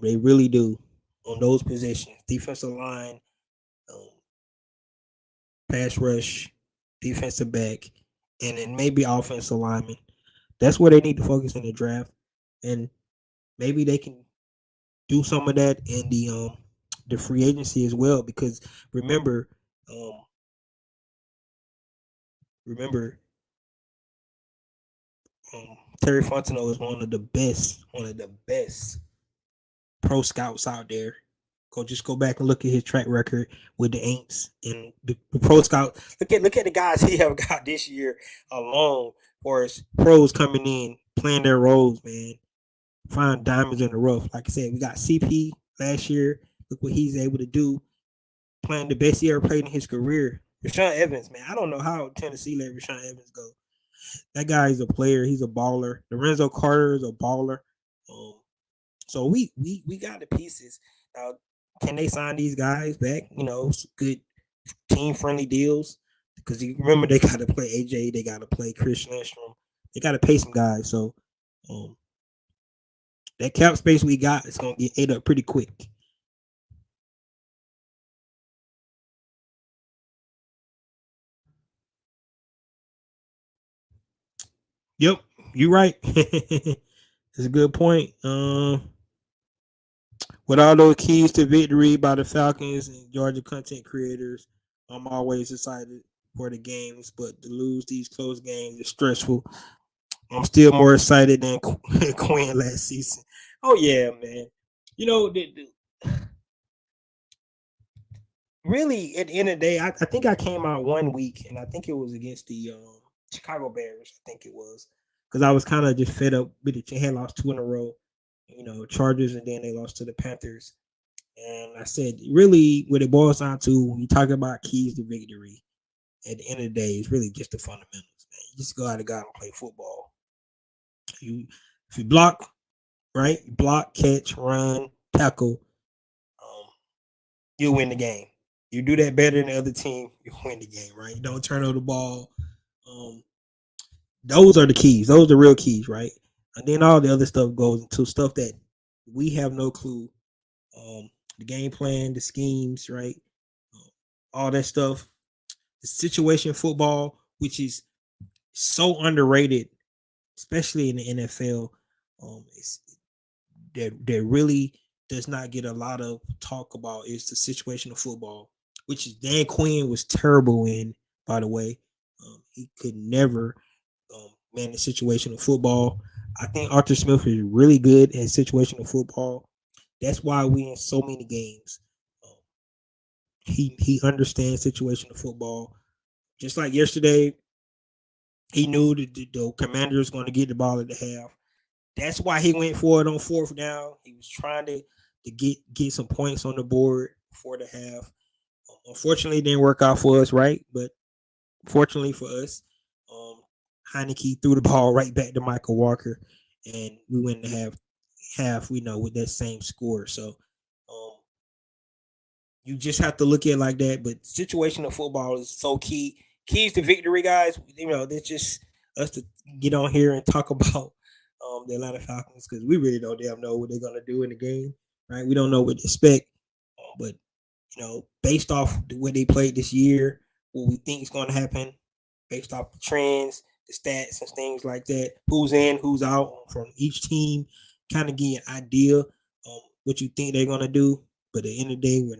They really do on those positions: defensive line, um, pass rush, defensive back, and then maybe offensive lineman. That's where they need to focus in the draft, and maybe they can do some of that in the free agency as well. Because remember, um, remember, Terry Fontenot is one of the best pro scouts out there. Just go back and look at his track record with the Aints and the pro scout. Look at the guys he have got this year alone for his pros coming in, playing their roles, man. Find diamonds in the rough. Like I said, we got CP last year. Look what he's able to do, playing the best he ever played in his career. Rashawn Evans, man. I don't know how Tennessee let Rashawn Evans go. That guy is a player. He's a baller. Lorenzo Carter is a baller. Um, so we got the pieces. Now, can they sign these guys back? Good team friendly deals. Because you remember they got to play AJ, they got to play Chris Lindstrom, they got to pay some guys. So um, that cap space we got is gonna get ate up pretty quick. Yep, you're right. That's a good point. With all those keys to victory by the Falcons and Georgia content creators, I'm always excited for the games, but to lose these close games is stressful. I'm still more excited than Quinn last season. Oh yeah, man. You know, really at the end of the day, I think I came out one week, and I think it was against the Chicago Bears. I think it was because I was kind of just fed up with it. They had lost two in a row, Chargers, and then they lost to the Panthers. And I said, really, what it boils down to when you talk about keys to victory, at the end of the day, it's really just the fundamentals, man. You just go out and go out and play football. You, if you block, right, you block, catch, run, tackle, um, you win the game. You do that better than the other team, you win the game, right? You don't turn over the ball. Um, those are the keys. Those are the real keys, right? And then all the other stuff goes into stuff that we have no clue. The game plan, the schemes, right? Um, all that stuff. The situation football, which is so underrated, especially in the NFL. It's, that really does not get a lot of talk about is the situation of football, which is Dan Quinn was terrible in, by the way. He could never manage situational football. I think Arthur Smith is really good at situational football. That's why we in so many games. Um, he understands situational football. Just like yesterday, he knew the commander was going to get the ball at the half. That's why he went for it on fourth down. He was trying to get some points on the board for the half. Unfortunately, it didn't work out for us, right? But fortunately for us, um, Heineke threw the ball right back to Michael Walker, and we went to half. We know with that same score. So um, you just have to look at it like that. But situational football is so key. Keys to victory, guys. That's just us to get on here and talk about the Atlanta Falcons because we really don't damn know what they're gonna do in the game, right? We don't know what to expect, but based off the way they played this year, what we think is going to happen, based off the trends, the stats, and things like that, who's in, who's out from each team, kind of get an idea what you think they're going to do. But at the end of the day, we're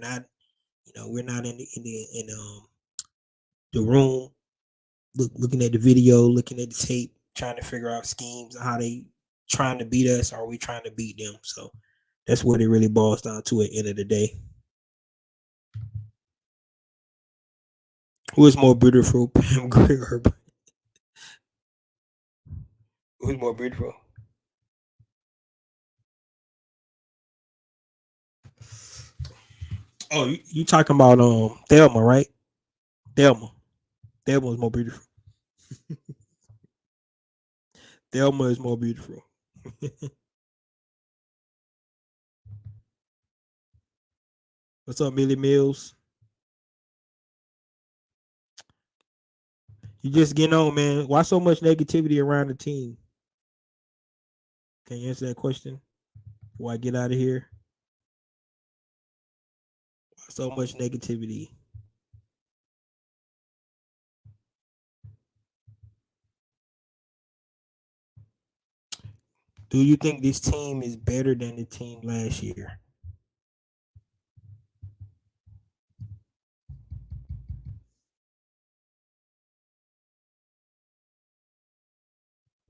not in the room looking at the video, looking at the tape, trying to figure out schemes how they trying to beat us, or are we trying to beat them? So that's what it really boils down to at the end of the day. Who is more beautiful, Pam Grier or who's more beautiful? Oh, you talking about Thelma, right? Thelma. Thelma is more beautiful. Thelma is more beautiful. What's up, Millie Mills? You just getting on, man. Why so much negativity around the team? Can you answer that question before I get out of here? Why so much negativity? Do you think this team is better than the team last year?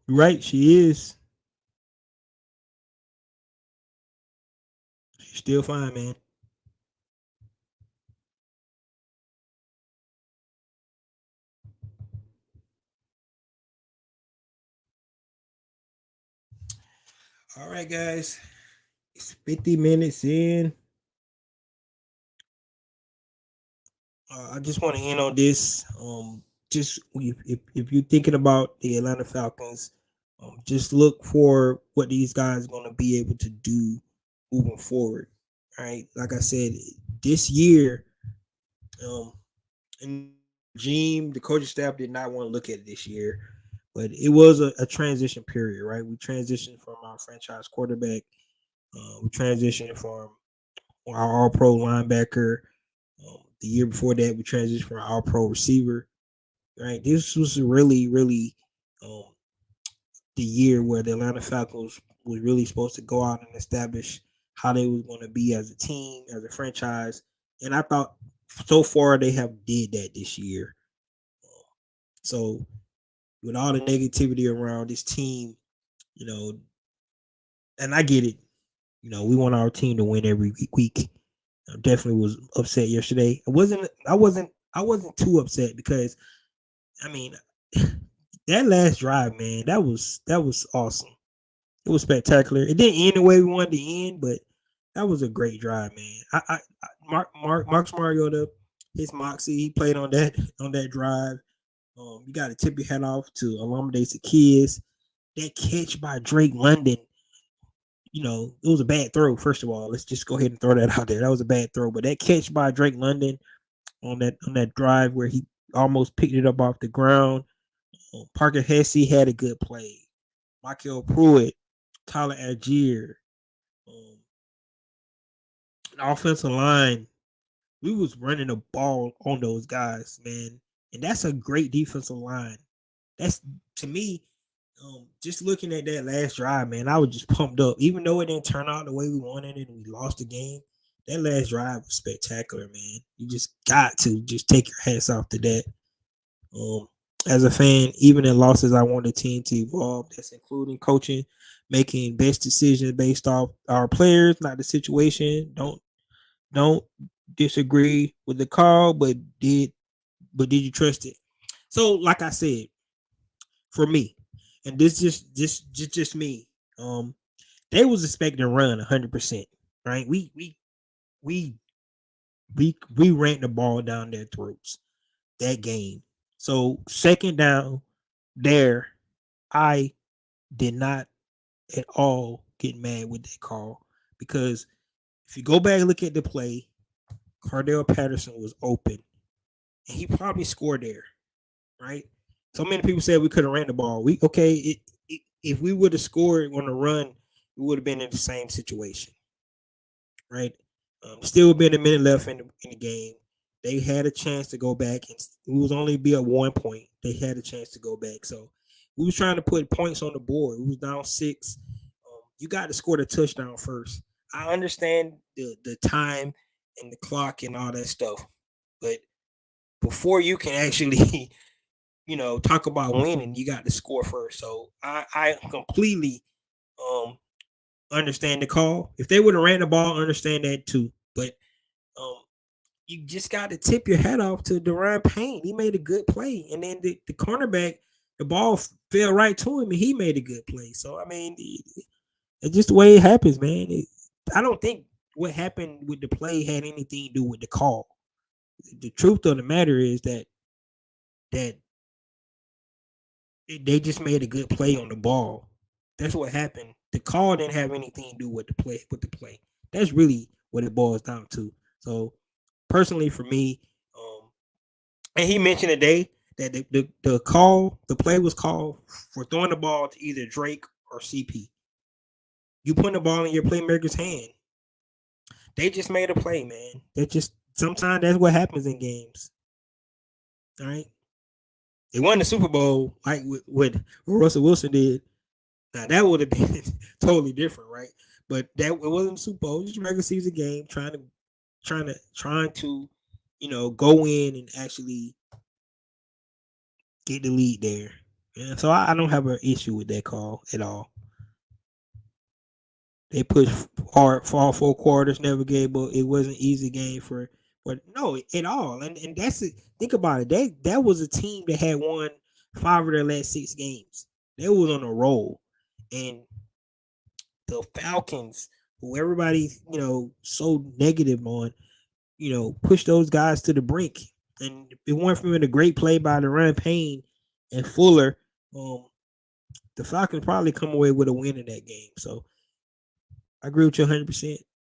Right, she is. She's still fine, man. All right, guys. It's 50 minutes in. I just want to end on this. Just if you're thinking about the Atlanta Falcons, just look for what these guys are going to be able to do moving forward. All right, like I said, this year, and regime, the coaching staff did not want to look at it this year, but it was a transition period, right? We transitioned from our franchise quarterback. We transitioned from our All Pro linebacker. The year before that, we transitioned from our All Pro receiver. Right, this was really, really um, the year where the Atlanta Falcons was really supposed to go out and establish how they was going to be as a team, as a franchise. And I thought so far they have did that this year. So with all the negativity around this team, you know, and I get it. We want our team to win every week. I definitely was upset yesterday. I wasn't too upset because I mean that last drive, man, that was awesome. It was spectacular. It didn't end the way we wanted to end, but that was a great drive, man. Marcus Mariota, his moxie, he played on that drive. You got to tip your hat off to Olamide Zaccheaus. That catch by Drake London, it was a bad throw. First of all, let's just go ahead and throw that out there. That was a bad throw, but that catch by Drake London on that drive where he almost picked it up off the ground. Parker Hesse had a good play. Michael Pruitt, Tyler Algier, um, an offensive line. We was running the ball on those guys, man, and that's a great defensive line. That's to me, just looking at that last drive, man, I was just pumped up. Even though it didn't turn out the way we wanted it and we lost the game, that last drive was spectacular, man. You just got to just take your hats off to that. Um, as a fan, even in losses, I want the team to evolve. That's including coaching, making best decisions based off our players, not the situation. Don't disagree with the call, but did you trust it? So, like I said, for me, and this just me, they was expecting to run 100%, right? We we ran the ball down their throats that game. So second down there, I did not at all get mad with that call because if you go back and look at the play, Cardell Patterson was open and he probably scored there, right? So many people said we could have ran the ball. If we would have scored on the run, we would have been in the same situation, right? Still been a minute left in the game. They had a chance to go back, and we was only be at 1 point. They had a chance to go back, so we was trying to put points on the board. We was down 6. You got to score the touchdown first. I understand the time and the clock and all that stuff, but before you can actually talk about winning, you got to score first. So I completely um understand the call. If they would have ran the ball, I understand that too. But um you just got to tip your hat off to Deron Payne. He made a good play. And then the cornerback, the ball fell right to him and he made a good play. So I mean, it's just the way it happens, man. I don't think what happened with the play had anything to do with the call. The truth of the matter is that they just made a good play on the ball. That's what happened. The call didn't have anything to do with the play. That's really what it boils down to. So personally, for me, and he mentioned today that the play was called for throwing the ball to either Drake or CP. You putting the ball in your playmaker's hand. They just made a play, man. They just sometimes that's what happens in games. All right. They won the Super Bowl like what Russell Wilson did. Now that would have been totally different, right? But that it wasn't Super Bowl, just a regular season game, trying to, go in and actually get the lead there. Yeah, so I don't have an issue with that call at all. They pushed hard for all 4 quarters, never gave up. It wasn't an easy game but no, at all. And that's it. Think about it. That was a team that had won 5 of their last 6 games. They was on a roll, and the Falcons, who everybody, so negative on, push those guys to the brink. And it went from a great play by the run Payne and Fuller. Um, the Falcons probably come away with a win in that game. So I agree with you 100%.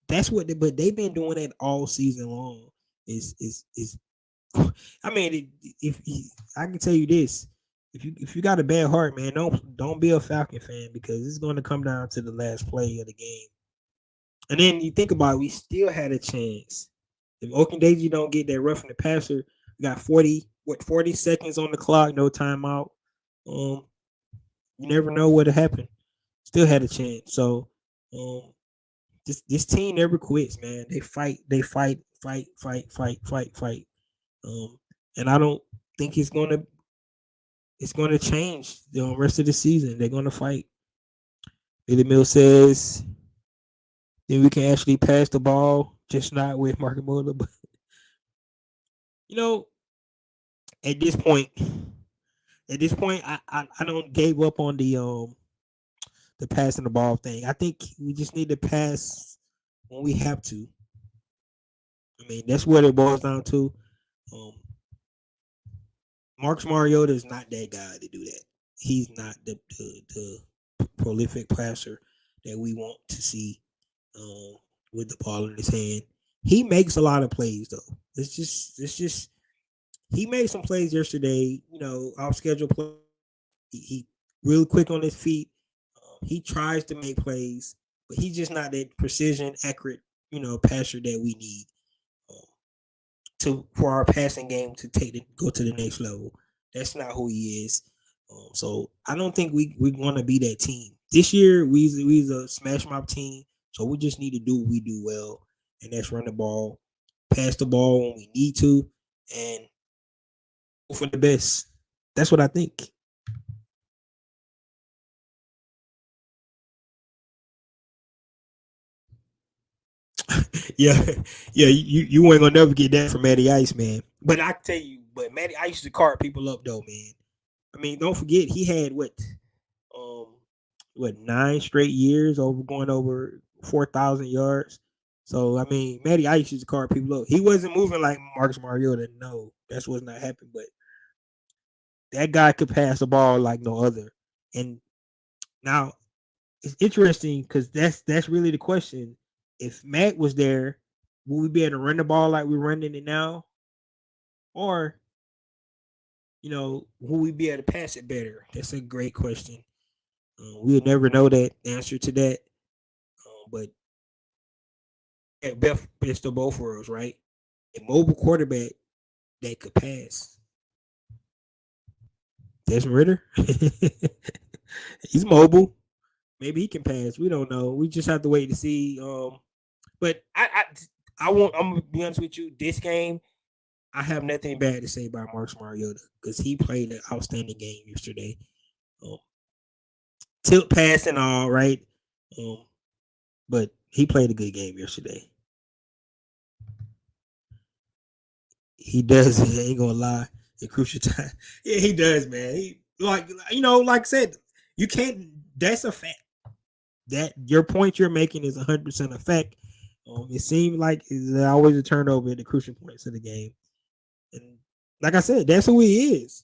That's what, but they've been doing that all season long. Is I mean, if I can tell you this, if you got a bad heart, man, don't be a Falcon fan because it's going to come down to the last play of the game. And then you think about it, we still had a chance. If Oakland Daisy don't get that roughing the passer, we got 40 seconds on the clock, no timeout. You never know what happened. Still had a chance. So this team never quits, man. They fight. Um, and I don't think it's gonna change the rest of the season. They're gonna fight. Billy Mill says then we can actually pass the ball, just not with Market Muller. But you know, at this point, I don't gave up on the passing the ball thing. I think we just need to pass when we have to. I mean, that's what it boils down to. Um, Marcus Mariota is not that guy to do that. He's not the prolific passer that we want to see with the ball in his hand. He makes a lot of plays though. It's just he made some plays yesterday. Off schedule play. He real quick on his feet. He tries to make plays, but he's just not that precision, accurate, passer that we need for our passing game to go to the next level. That's not who he is. So I don't think we want to be that team this year. We's a smash mouth team, so we just need to do what we do well, and that's run the ball, pass the ball when we need to, and hope for the best. That's what I think. Yeah, yeah, you ain't gonna never get that from Matty Ice, man. But I tell you, but Matty Ice used to card people up though, man. I mean, don't forget he had um, 9 straight years going over 4,000 yards. So I mean, Matty Ice used to card people up. He wasn't moving like Marcus Mariota. No, that's what's not happening. But that guy could pass the ball like no other. And now it's interesting because that's really the question. If Matt was there, would we be able to run the ball like we're running it now, or will we be able to pass it better? That's a great question. We'll never know that answer to that. But at best of both worlds, right? A mobile quarterback that could pass. Desmond Ritter, he's mobile. Maybe he can pass. We don't know. We just have to wait to see. But I won't. I'm gonna be honest with you. This game, I have nothing bad to say about Marcus Mariota because he played an outstanding game yesterday. Um, Tilt pass and all right, but he played a good game yesterday. He does. I ain't gonna lie. At crucial time, yeah, he does, man. He like I said, you can't. That's a fact. That your point you're making is 100% a fact. It seemed like it's always a turnover at the crucial points of the game, and like I said, that's who he is.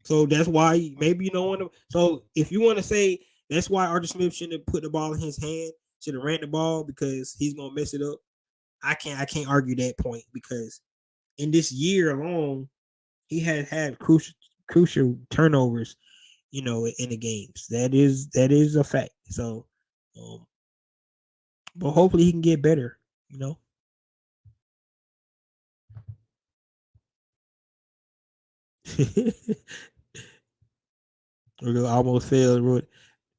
So that's why maybe you don't want to. So if you want to say that's why Arthur Smith shouldn't have put the ball in his hand, should have ran the ball because he's gonna mess it up. I can't argue that point because in this year alone, he had crucial turnovers, in the games. That is a fact. So, um, but hopefully he can get better. You know. Almost failed.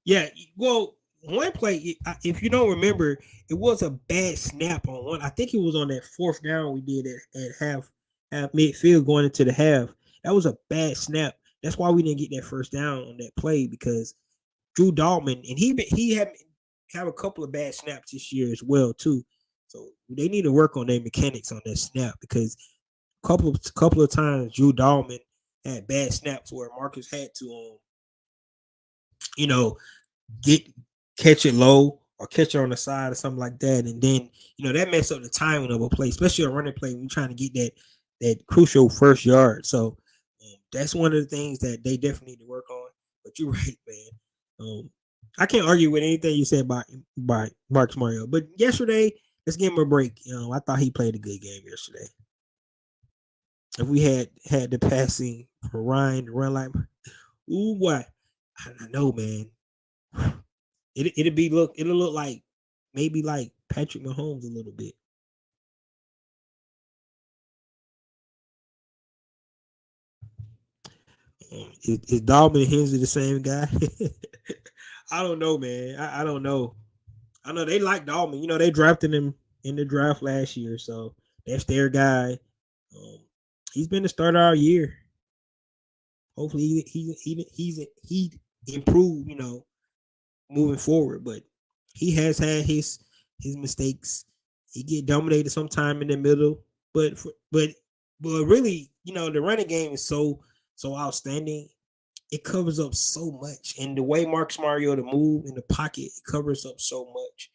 Yeah, well, one play, if you don't remember, it was a bad snap on one. I think it was on that fourth down we did at half midfield going into the half. That was a bad snap. That's why we didn't get that first down on that play because Drew Dalman and he had have a couple of bad snaps this year as well too. So they need to work on their mechanics on that snap because couple of times Drew Dalman had bad snaps where Marcus had to you know, get catch it low or catcher on the side or something like that, and then that mess up the timing of a play, especially a running play when you're trying to get that crucial first yard. So that's one of the things that they definitely need to work on. But you're right, man. I can't argue with anything you said by Marcus Mario. But yesterday, let's give him a break. I thought he played a good game yesterday. If we had the passing for Ryan to run like, ooh, what? I know, man. It'll look like maybe like Patrick Mahomes a little bit. Is Dalvin and Hensley the same guy? I don't know, man. I don't know. I know they like Dalvin. They drafted him in the draft last year, so that's their guy. Um, he's been the starter all year. Hopefully, he improved. Moving forward, but he has had his mistakes. He get dominated sometime in the middle, but really, the running game is so outstanding. It covers up so much, and the way Marcus Mario to move in the pocket, it covers up so much.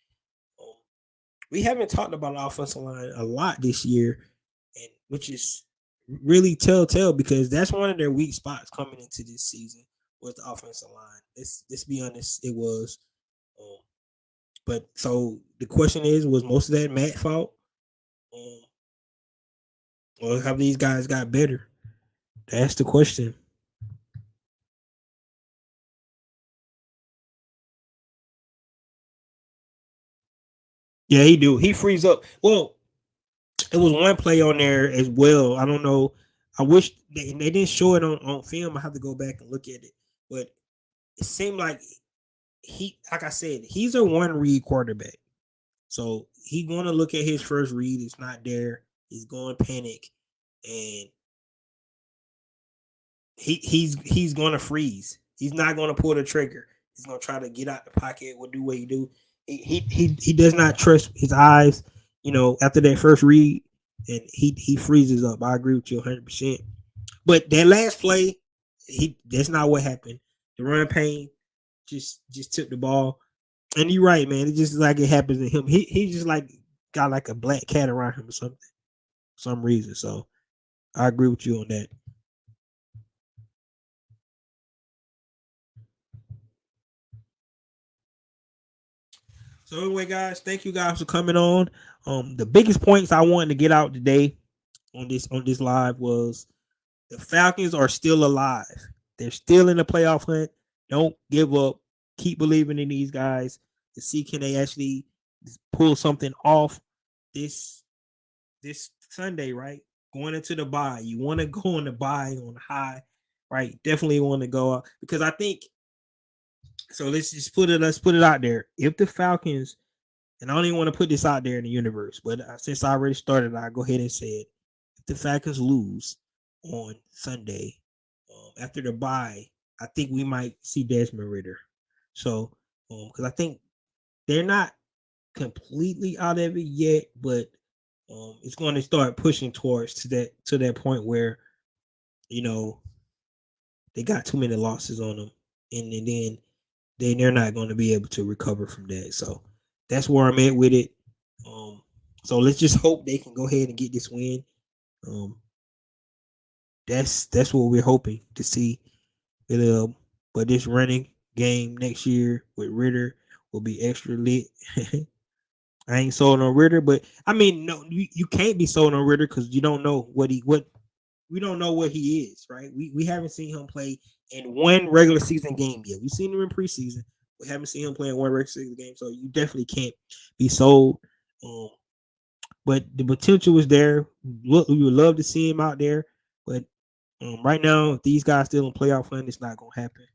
Um, we haven't talked about the offensive line a lot this year, and which is really telltale because that's one of their weak spots coming into this season was the offensive line. Let's be honest, it was. Um, but so the question is, was most of that Matt fault, um, or have these guys got better? That's the question. Yeah, he do. He frees up. Well, it was one play on there as well. I don't know. I wish they didn't show it on film. I have to go back and look at it. But it seemed like like I said, he's a one read quarterback. So he's going to look at his first read. It's not there. He's going to panic, and he's going to freeze. He's not going to pull the trigger. He's going to try to get out the pocket. Will do what he do. He does not trust his eyes. After that first read, and he freezes up. I agree with you 100%. But that last play, that's not what happened. The run pain just took the ball. And you're right, man. It's just like it happens to him. He just like got like a black cat around him or something, for some reason. So I agree with you on that. So anyway, guys, thank you guys for coming on. The biggest points I wanted to get out today on this live was the Falcons are still alive. They're still in the playoff hunt. Don't give up. Keep believing in these guys to see can they actually pull something off this this Sunday, right? Going into the bye. You want to go on the bye on high, right? Definitely want to go out because I think so. Let's put it out there. If the Falcons, and I don't even want to put this out there in the universe, but since I already started, I'll go ahead and say it. If the Falcons lose on Sunday after the bye, I think we might see Desmond Ritter. So, because I think they're not completely out of it yet, but it's going to start pushing towards to that point where you know they got too many losses on them, and then they're not going to be able to recover from that. So that's where I'm at with it. Um, so let's just hope they can go ahead and get this win. Um, that's what we're hoping to see. But this running game next year with Ritter will be extra lit. I ain't sold on Ritter, but I mean, no, you can't be sold on Ritter because you don't know what we don't know what he is, right? We haven't seen him play in one regular season game yet. We've seen him in preseason. We haven't seen him play in one regular season game, so you definitely can't be sold. Um, but the potential is there. Look, we would love to see him out there, but right now, if these guys still in playoff hunt, it's not gonna happen.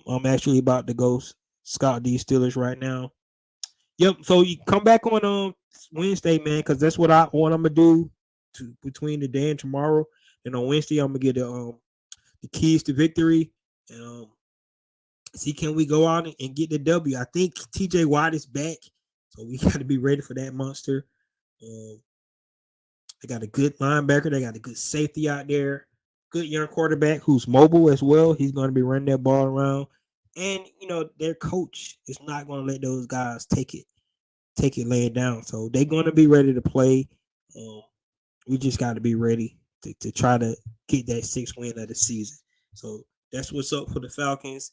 I'm actually about to go scout these Steelers right now. Yep. So you come back on Wednesday, man, because that's what I'm gonna do between the day and tomorrow. And on Wednesday, I'm gonna get the keys to victory. And see can we go out and get the W. I think TJ Watt is back, so we got to be ready for that monster. Um, they got a good linebacker. They got a good safety out there. Good young quarterback who's mobile as well. He's going to be running that ball around. And their coach is not going to let those guys take it laying down. So they're going to be ready to play. We just got to be ready to try to get that 6th win of the season. So that's what's up for the Falcons.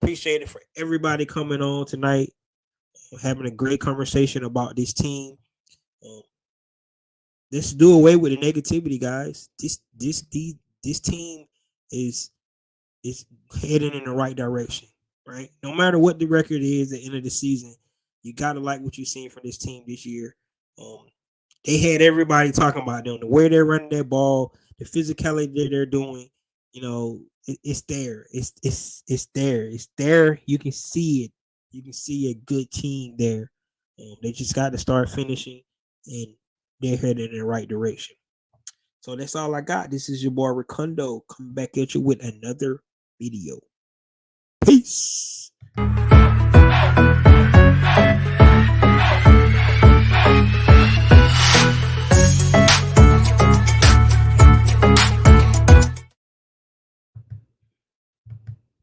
Appreciate it for everybody coming on tonight, having a great conversation about this team. Let's do away with the negativity, guys. This team is heading in the right direction, right? No matter what the record is at the end of the season, you gotta like what you've seen from this team this year. They had everybody talking about them, the way they're running their ball, the physicality that they're doing. It's there. It's there. It's there. You can see it. You can see a good team there. They just got to start finishing, and they're headed in the right direction. So that's all I got. This is your boy Ricondo coming back at you with another video. Peace.